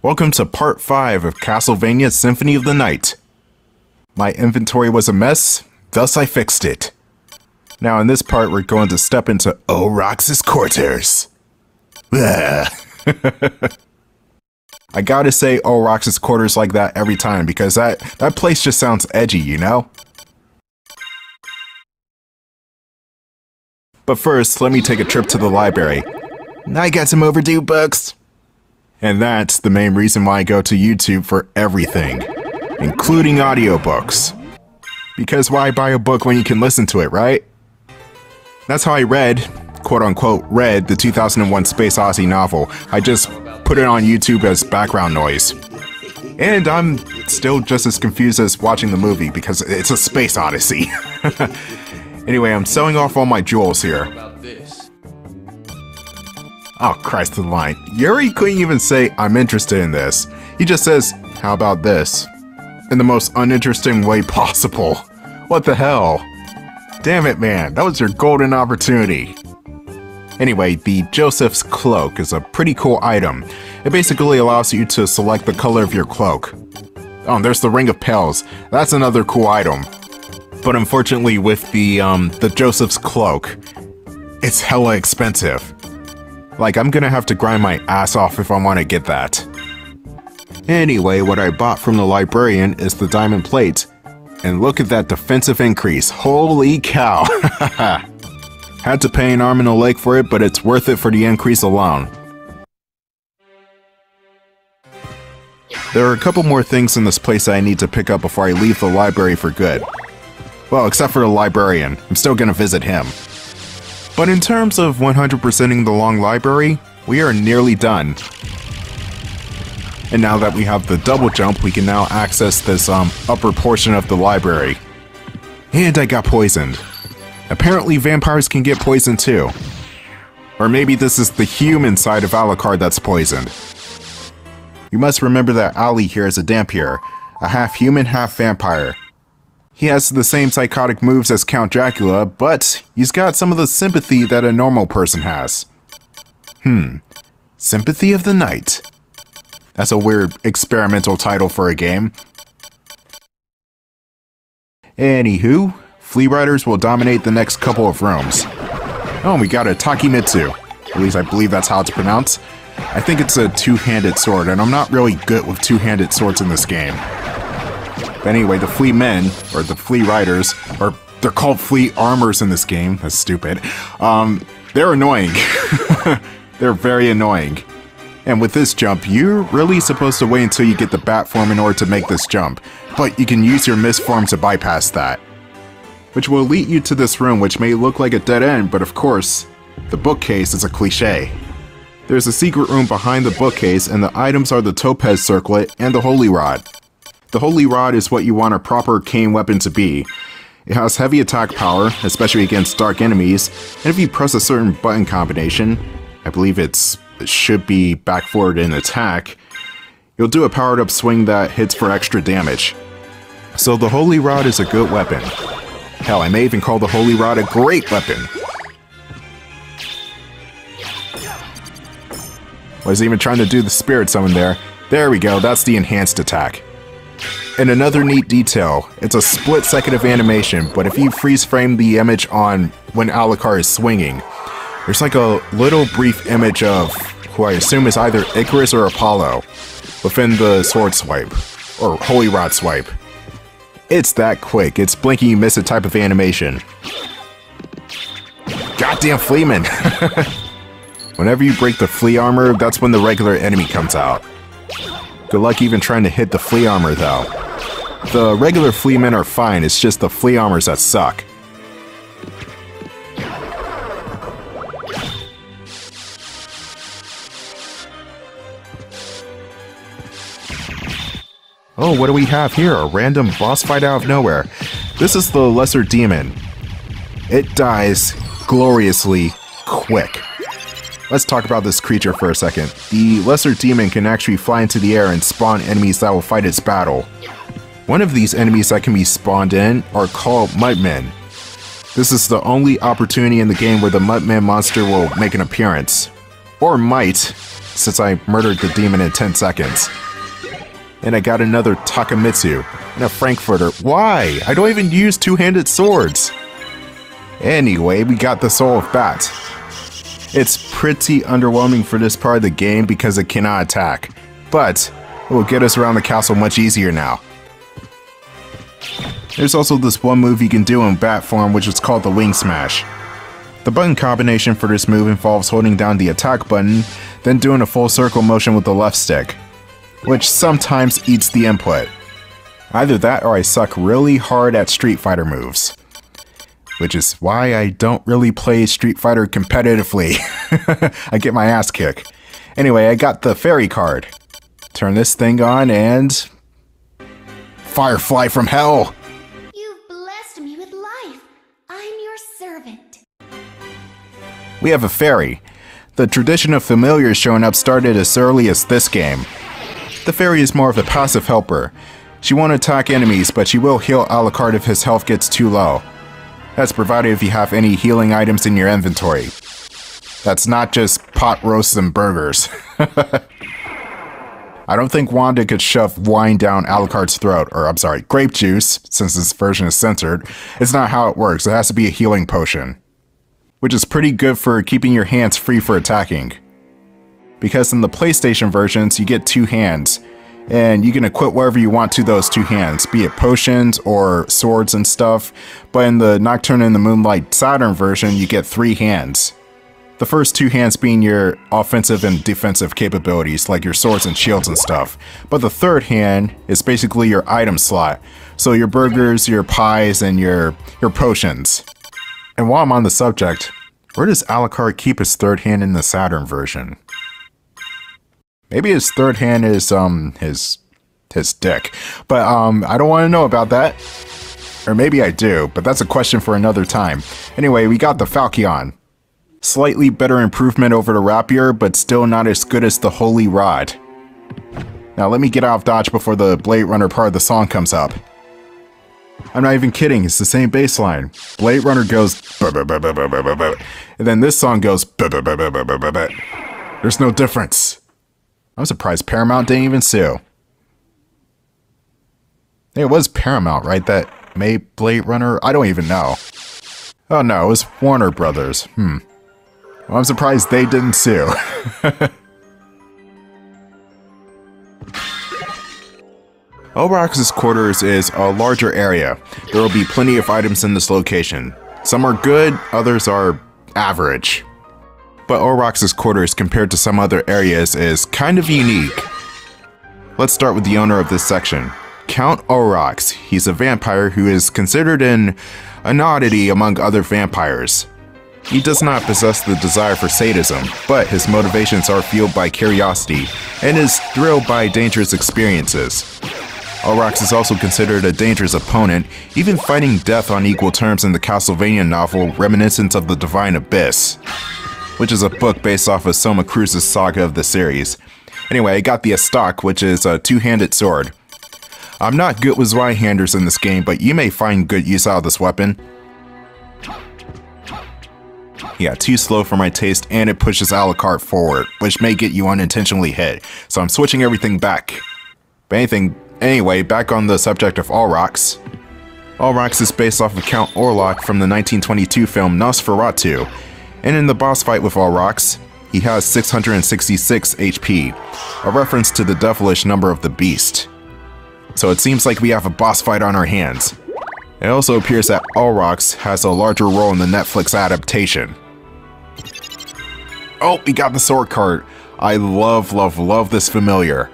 Welcome to part 5 of Castlevania Symphony of the Night. My inventory was a mess, thus I fixed it. Now in this part we're going to step into Olrox's quarters. I gotta say Olrox's quarters like that every time because that place just sounds edgy, you know? But first, let me take a trip to the library. I got some overdue books. And that's the main reason why I go to YouTube for everything, including audiobooks. Because why buy a book when you can listen to it, right? That's how I read, quote-unquote, read the 2001 Space Odyssey novel. I just put it on YouTube as background noise. And I'm still just as confused as watching the movie because it's a Space Odyssey. Anyway, I'm selling off all my jewels here. Oh, Christ aligned. Yuri couldn't even say, I'm interested in this. He just says, how about this? In the most uninteresting way possible. What the hell? Damn it, man. That was your golden opportunity. Anyway, the Joseph's Cloak is a pretty cool item. It basically allows you to select the color of your cloak. Oh, and there's the Ring of Pels. That's another cool item. But unfortunately with the Joseph's Cloak, it's hella expensive. Like, I'm gonna have to grind my ass off if I want to get that. Anyway, what I bought from the librarian is the diamond plate. And look at that defensive increase. Holy cow! Had to pay an arm and a leg for it, but it's worth it for the increase alone. There are a couple more things in this place that I need to pick up before I leave the library for good. Well, except for the librarian. I'm still gonna visit him. But in terms of 100%ing the long library, we are nearly done. And now that we have the double jump, we can now access this upper portion of the library. And I got poisoned. Apparently vampires can get poisoned too. Or maybe this is the human side of Alucard that's poisoned. You must remember that Ali here is a Dampier, a half human, half vampire. He has the same psychotic moves as Count Dracula, but he's got some of the sympathy that a normal person has. Sympathy of the Night. That's a weird experimental title for a game. Anywho, Flea Riders will dominate the next couple of rooms. Oh, we got a Takimitsu. At least I believe that's how it's pronounced. I think it's a two-handed sword, and I'm not really good with two-handed swords in this game. But anyway, the Flea Men, or the Flea Riders, or they're called Flea Armors in this game. That's stupid. They're annoying. They're very annoying. And with this jump, you're really supposed to wait until you get the bat form in order to make this jump. But you can use your mist form to bypass that. Which will lead you to this room, which may look like a dead end, but of course, the bookcase is a cliche. There's a secret room behind the bookcase, and the items are the Topaz Circlet and the Holy Rod. The Holy Rod is what you want a proper cane weapon to be. It has heavy attack power, especially against dark enemies, and if you press a certain button combination, I believe it should be back forward in attack, you'll do a powered up swing that hits for extra damage. So the Holy Rod is a good weapon. Hell, I may even call the Holy Rod a great weapon. Was even trying to do the spirit summon there. There we go, that's the enhanced attack. And another neat detail, it's a split second of animation, but if you freeze frame the image on when Alucard is swinging, there's like a little brief image of who I assume is either Icarus or Apollo within the sword swipe, or Holy Rod swipe. It's that quick, it's blinking you miss it type of animation. Goddamn Fleaman! Whenever you break the flea armor, that's when the regular enemy comes out. Good luck even trying to hit the flea armor though. The regular flea men are fine, it's just the flea armors that suck. Oh, what do we have here? A random boss fight out of nowhere. This is the Lesser Demon. It dies gloriously quick. Let's talk about this creature for a second. The Lesser Demon can actually fly into the air and spawn enemies that will fight its battle. One of these enemies that can be spawned in are called Mudmen. This is the only opportunity in the game where the Mudman monster will make an appearance. Or might, since I murdered the demon in 10 seconds. And I got another Takamitsu and a Frankfurter. Why? I don't even use two-handed swords. Anyway, we got the Soul of Bat. It's pretty underwhelming for this part of the game because it cannot attack, but it will get us around the castle much easier now. There's also this one move you can do in bat form, which is called the Wing Smash. The button combination for this move involves holding down the attack button, then doing a full circle motion with the left stick, which sometimes eats the input. Either that or I suck really hard at Street Fighter moves. Which is why I don't really play Street Fighter competitively. I get my ass kicked. Anyway, I got the fairy card. Turn this thing on and... Firefly from hell! You've blessed me with life. I'm your servant. We have a fairy. The tradition of familiars showing up started as early as this game. The fairy is more of a passive helper. She won't attack enemies, but she will heal Alucard if his health gets too low. That's provided if you have any healing items in your inventory. That's not just pot roasts and burgers. I don't think Wanda could shove wine down Alucard's throat, or I'm sorry, grape juice, since this version is censored. It's not how it works, it has to be a healing potion. Which is pretty good for keeping your hands free for attacking. Because in the PlayStation versions, you get two hands, and you can equip whatever you want to those two hands, be it potions or swords and stuff, but in the Nocturne in the Moonlight Saturn version, you get three hands. The first two hands being your offensive and defensive capabilities, like your swords and shields and stuff, but the third hand is basically your item slot, so your burgers, your pies, and your potions. And while I'm on the subject, where does Alucard keep his third hand in the Saturn version? Maybe his third hand is, his dick. But, I don't want to know about that. Or maybe I do, but that's a question for another time. Anyway, we got the Falchion. Slightly better improvement over the Rapier, but still not as good as the Holy Rod. Now let me get out of dodge before the Blade Runner part of the song comes up. I'm not even kidding, it's the same bass line. Blade Runner goes and then this song goes There's no difference. I'm surprised Paramount didn't even sue. Hey, it was Paramount, right? That made Blade Runner? I don't even know. Oh no, it was Warner Brothers. Well, I'm surprised they didn't sue. Olrox's quarters is a larger area. There will be plenty of items in this location. Some are good, others are average. But Olrox's quarters compared to some other areas is kind of unique. Let's start with the owner of this section, Count Olrox. He's a vampire who is considered an oddity among other vampires. He does not possess the desire for sadism, but his motivations are fueled by curiosity and is thrilled by dangerous experiences. Olrox is also considered a dangerous opponent, even fighting death on equal terms in the Castlevania novel Reminiscence of the Divine Abyss, which is a book based off of Soma Cruz's saga of the series. Anyway, I got the Estak, which is a two-handed sword. I'm not good with right-handers in this game, but you may find good use out of this weapon. Yeah, too slow for my taste, and it pushes Alucard forward, which may get you unintentionally hit, so I'm switching everything back. But anyway, back on the subject of Olrox. Olrox is based off of Count Orlok from the 1922 film Nosferatu, and in the boss fight with Olrox, he has 666 HP, a reference to the devilish number of the beast. So it seems like we have a boss fight on our hands. It also appears that Olrox has a larger role in the Netflix adaptation. Oh, we got the sword card. I love this familiar.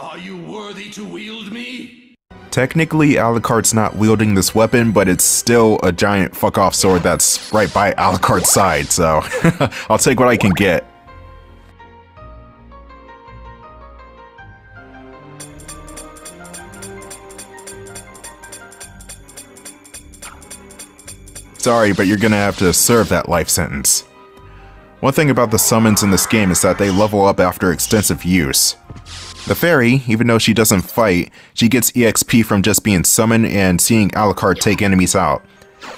Are you worthy to wield me? Technically, Alucard's not wielding this weapon, but it's still a giant fuck-off sword that's right by Alucard's side, so I'll take what I can get. Sorry, but you're gonna have to serve that life sentence. One thing about the summons in this game is that they level up after extensive use. The fairy, even though she doesn't fight, she gets EXP from just being summoned and seeing Alucard take enemies out.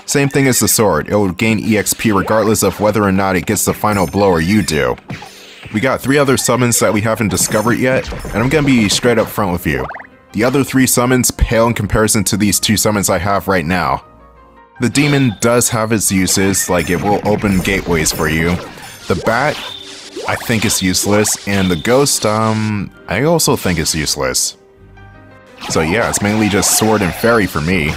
Same thing as the sword, it will gain EXP regardless of whether or not it gets the final blow or you do. We got 3 other summons that we haven't discovered yet, and I'm gonna be straight up front with you. The other 3 summons pale in comparison to these 2 summons I have right now. The demon does have its uses, like it will open gateways for you. The bat, I think is useless, and the ghost, I also think is useless. So yeah, it's mainly just sword and fairy for me.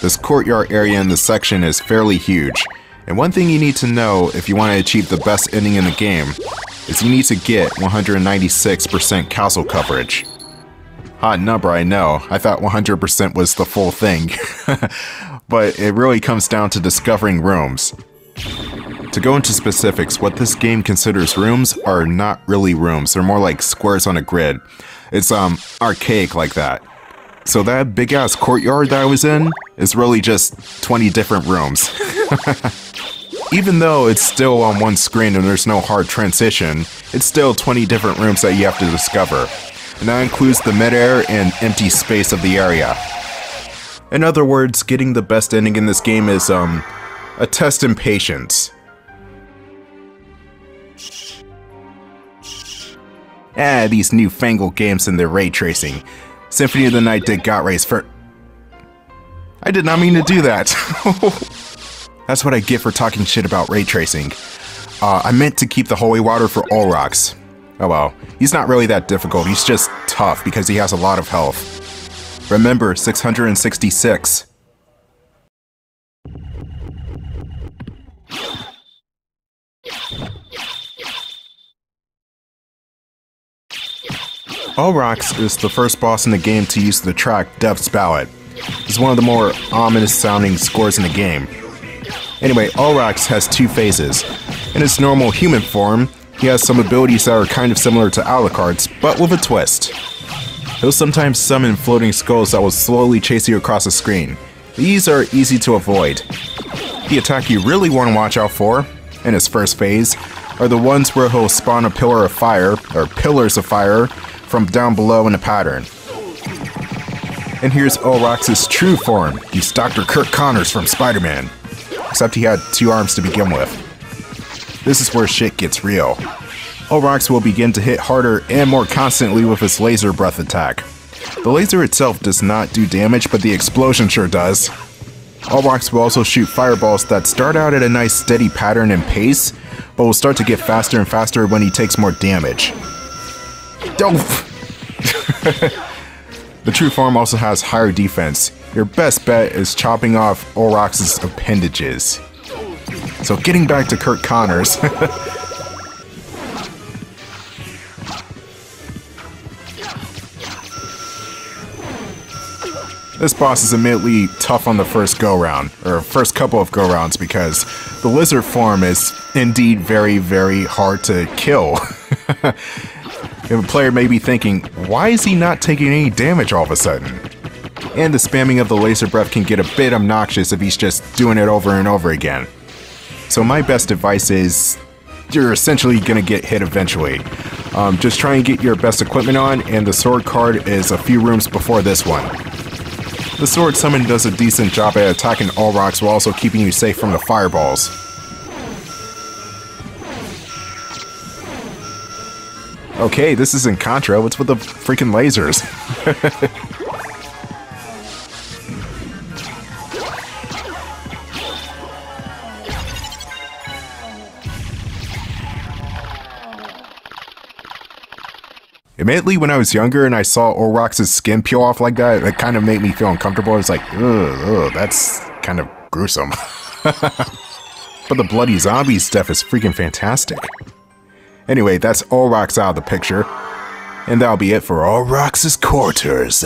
This courtyard area in this section is fairly huge, and one thing you need to know if you want to achieve the best ending in the game is you need to get 196% castle coverage. Hot number, I know. I thought 100% was the full thing. But it really comes down to discovering rooms. To go into specifics, what this game considers rooms are not really rooms. They're more like squares on a grid. It's archaic like that. So that big ass courtyard that I was in is really just 20 different rooms. Even though it's still on one screen and there's no hard transition, it's still 20 different rooms that you have to discover. And that includes the midair and empty space of the area. In other words, getting the best ending in this game is, a test in patience. These newfangled games and their ray tracing. Symphony of the Night did got rays for... I did not mean to do that. That's what I get for talking shit about ray tracing. I meant to keep the holy water for Olrox. Oh well, he's not really that difficult, he's just tough because he has a lot of health. Remember, 666. Olrox is the first boss in the game to use the track Death's Ballad. It's one of the more ominous sounding scores in the game. Anyway, Olrox has 2 phases. In his normal human form, he has some abilities that are kind of similar to Alucard's, but with a twist. He'll sometimes summon floating skulls that will slowly chase you across the screen. These are easy to avoid. The attack you really want to watch out for, in his first phase, are the ones where he'll spawn a pillar of fire, or pillars of fire, from down below in a pattern. And here's Olrox's true form. He's Dr. Kirk Connors from Spider-Man. Except he had 2 arms to begin with. This is where shit gets real. Olrox will begin to hit harder and more constantly with his laser breath attack. The laser itself does not do damage, but the explosion sure does. Olrox will also shoot fireballs that start out at a nice steady pattern and pace, but will start to get faster and faster when he takes more damage. The true form also has higher defense. Your best bet is chopping off Olrox's appendages. So getting back to Kirk Connors. This boss is admittedly tough on the first go-round, or first couple of go-rounds, because the lizard form is indeed very, very hard to kill. If a player may be thinking, why is he not taking any damage all of a sudden? And the spamming of the laser breath can get a bit obnoxious if he's just doing it over and over again. So my best advice is, you're essentially gonna get hit eventually. Just try and get your best equipment on, and the sword card is a few rooms before this one. The sword summon does a decent job at attacking Olrox while also keeping you safe from the fireballs. Okay, this isn't Contra, what's with the freaking lasers? Admittedly, when I was younger and I saw Olrox's skin peel off like that, it kind of made me feel uncomfortable. It's like, ugh, that's kind of gruesome. But the bloody zombie stuff is freaking fantastic. Anyway, that's Olrox out of the picture. And that'll be it for Olrox's quarters.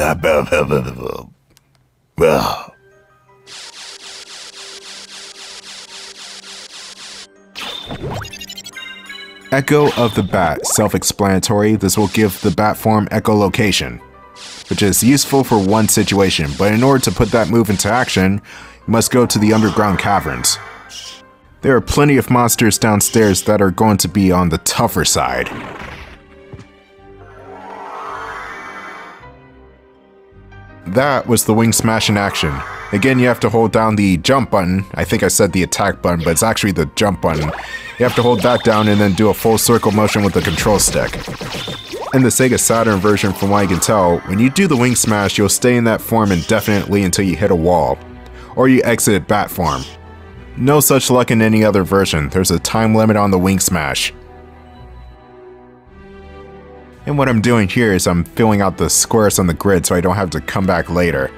Echo of the Bat, self-explanatory. This will give the bat form echolocation, which is useful for one situation, but in order to put that move into action, you must go to the underground caverns. There are plenty of monsters downstairs that are going to be on the tougher side. That was the wing smash in action. Again, you have to hold down the jump button. I think I said the attack button, but it's actually the jump button. You have to hold that down and then do a full circle motion with the control stick. In the Sega Saturn version, from what I can tell, when you do the wing smash, you'll stay in that form indefinitely until you hit a wall, or you exit bat form. No such luck in any other version. There's a time limit on the wing smash. And what I'm doing here is I'm filling out the squares on the grid so I don't have to come back later.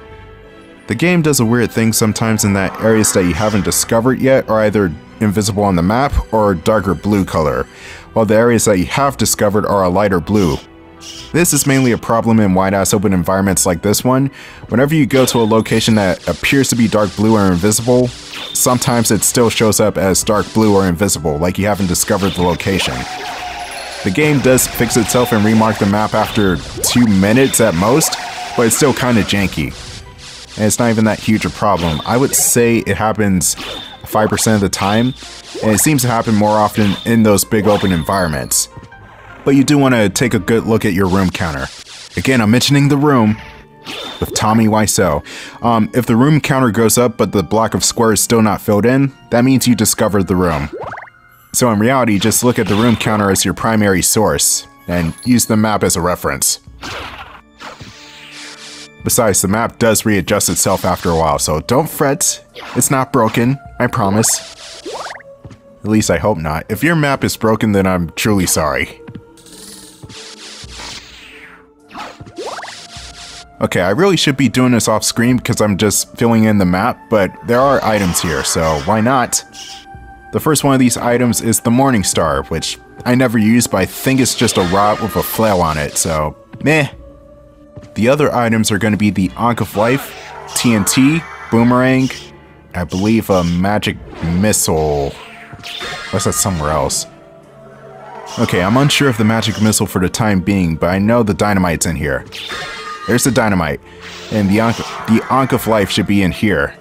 The game does a weird thing sometimes in that areas that you haven't discovered yet are either invisible on the map or darker blue color, while the areas that you have discovered are a lighter blue. This is mainly a problem in wide-ass open environments like this one. Whenever you go to a location that appears to be dark blue or invisible, sometimes it still shows up as dark blue or invisible, like you haven't discovered the location. The game does fix itself and remark the map after 2 minutes at most, but it's still kinda janky. And it's not even that huge a problem. I would say it happens 5% of the time, and it seems to happen more often in those big open environments. But you do want to take a good look at your room counter. Again, I'm mentioning the room with Tommy Wiseau. If the room counter goes up but the block of squares is still not filled in, that means you discovered the room. So in reality, just look at the room counter as your primary source, and use the map as a reference. Besides, the map does readjust itself after a while, so don't fret. It's not broken, I promise. At least I hope not. If your map is broken, then I'm truly sorry. Okay, I really should be doing this off screen because I'm just filling in the map, but there are items here, so why not? The first one of these items is the Morning Star, which I never use, but I think it's just a rod with a flail on it, so meh. The other items are going to be the Ankh of Life, TNT, Boomerang, I believe a magic missile. Unless that's somewhere else. Okay, I'm unsure of the magic missile for the time being, but I know the dynamite's in here. There's the dynamite, and the Ankh of Life should be in here.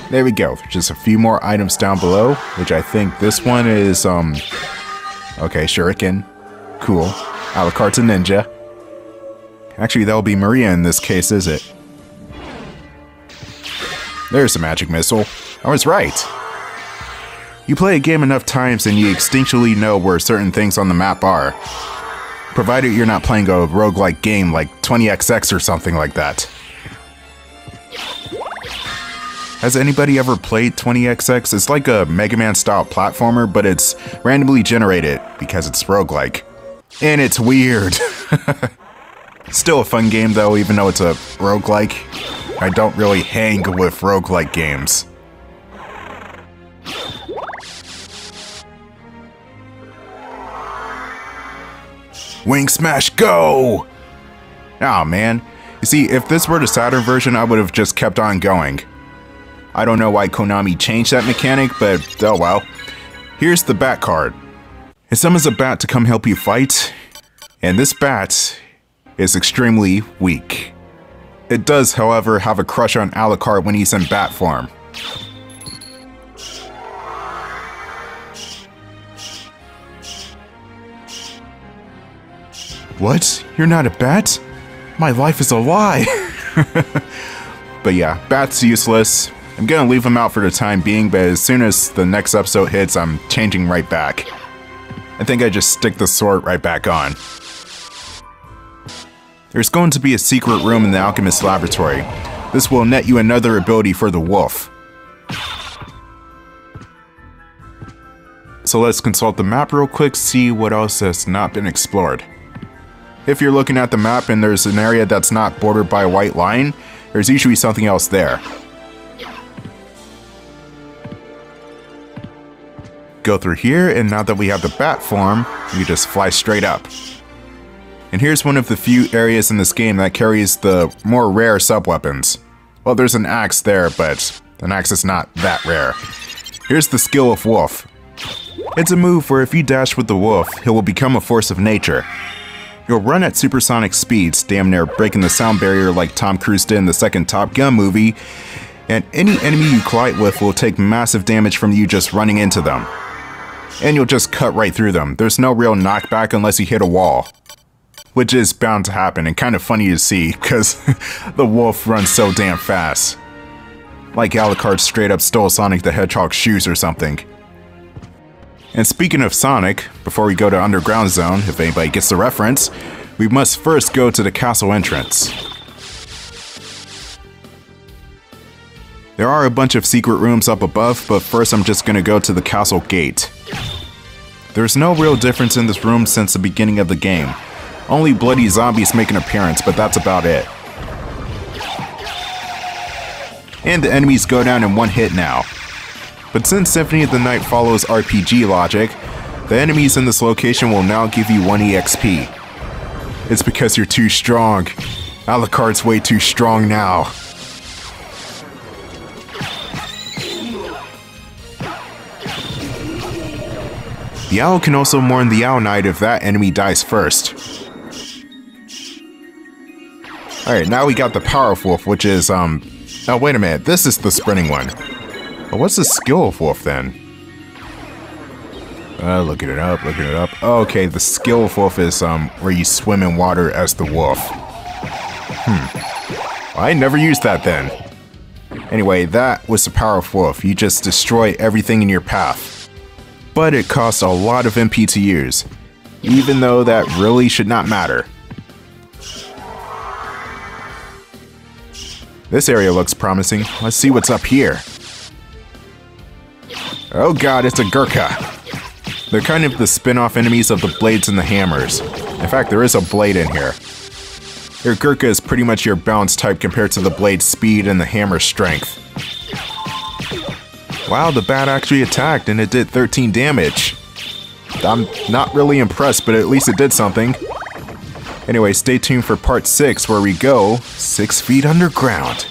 There we go. Just a few more items down below, which I think this one is, okay, Shuriken. Cool. Alucard's a ninja. Actually, that'll be Maria in this case, is it? There's the magic missile. I was right. You play a game enough times and you instinctually know where certain things on the map are. Provided you're not playing a roguelike game like 20XX or something like that. Has anybody ever played 20XX? It's like a Mega Man style platformer, but it's randomly generated because it's roguelike. And it's weird. Still a fun game though, even though it's a roguelike. I don't really hang with roguelike games. Wing Smash, go! Oh man. You see, if this were the Saturn version, I would have just kept on going. I don't know why Konami changed that mechanic, but oh well. Here's the bat card. It summons a bat to come help you fight, and this bat is extremely weak. It does, however, have a crush on Alucard when he's in bat form. What? You're not a bat? My life is a lie! But yeah, bat's useless. I'm gonna leave him out for the time being, but as soon as the next episode hits, I'm changing right back. I think I just stick the sword right back on. There's going to be a secret room in the Alchemist's laboratory. This will net you another ability for the wolf. So let's consult the map real quick, see what else has not been explored. If you're looking at the map and there's an area that's not bordered by a white line, there's usually something else there. Go through here, and now that we have the bat form, you just fly straight up. And here's one of the few areas in this game that carries the more rare sub-weapons. Well, there's an axe there, but an axe is not that rare. Here's the skill of Wolf. It's a move where if you dash with the wolf, he will become a force of nature. He'll run at supersonic speeds, damn near breaking the sound barrier like Tom Cruise did in the second Top Gun movie, And any enemy you collide with will take massive damage from you just running into them. And you'll just cut right through them. There's no real knockback unless you hit a wall. Which is bound to happen and kind of funny to see, because the wolf runs so damn fast. Like Alucard straight up stole Sonic the Hedgehog's shoes or something. And speaking of Sonic, before we go to Underground Zone, if anybody gets the reference, we must first go to the castle entrance. There are a bunch of secret rooms up above, but first I'm just gonna go to the castle gate. There's no real difference in this room since the beginning of the game. Only bloody zombies make an appearance, but that's about it. And the enemies go down in one hit now. But since Symphony of the Night follows RPG logic, the enemies in this location will now give you 1 EXP. It's because you're too strong. Alucard's way too strong now. The owl can also mourn the Owl Knight if that enemy dies first. Alright, now we got the Power of Wolf, which is, oh wait a minute, this is the sprinting one. But what's the skill of Wolf then? Looking it up. Okay, the skill of Wolf is, where you swim in water as the wolf. Well, I never used that then. Anyway, that was the Power of Wolf. You just destroy everything in your path. But it costs a lot of MP to use, even though that really should not matter. This area looks promising. Let's see what's up here. Oh god, it's a Gurkha. They're kind of the spin-off enemies of the blades and the hammers. In fact, there is a blade in here. Your Gurkha is pretty much your balance type compared to the blade's speed and the hammer's strength. Wow, the bat actually attacked and it did 13 damage. I'm not really impressed, but at least it did something. Anyway, stay tuned for part 6 where we go 6 feet underground.